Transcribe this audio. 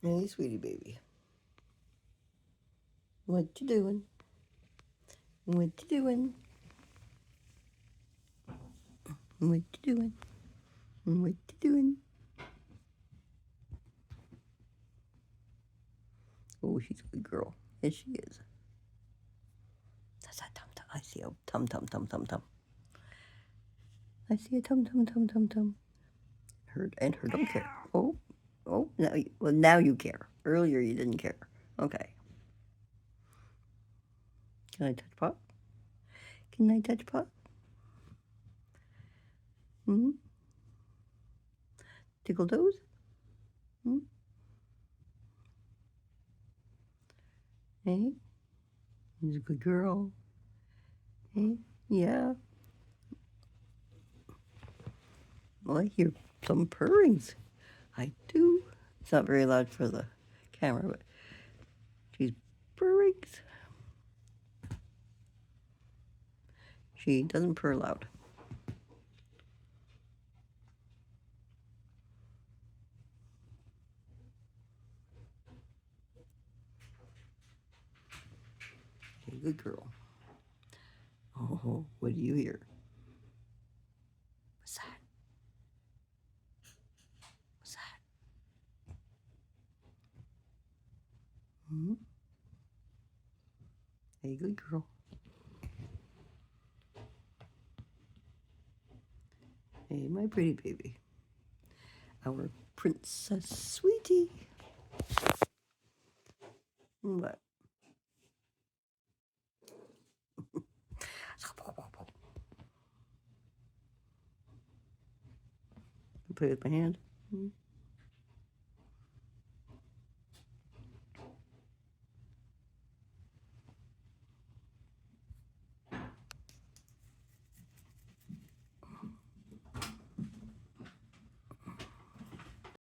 Hey, sweetie baby. What you doing? What you doing? What you doing? What you doing? Oh, she's a good girl. Yes, she is. That's a tum tum. I see a tum tum tum tum tum. I see a tum tum tum tum tum. Her don't care. Oh, now you care. Earlier you didn't care. Okay. Can I touch Pop? Can I touch Pop? Hmm. Tickle toes? Hmm. Hey, she's a good girl. Hey, yeah. Well, I hear some purrings. I do. It's not very loud for the camera, but she's purring. She doesn't purr loud. She's a good girl. Oh, what do you hear? What's that? What's that? Hmm? Hey, good girl. Hey, my pretty baby. Our princess sweetie. What? Play with my hand.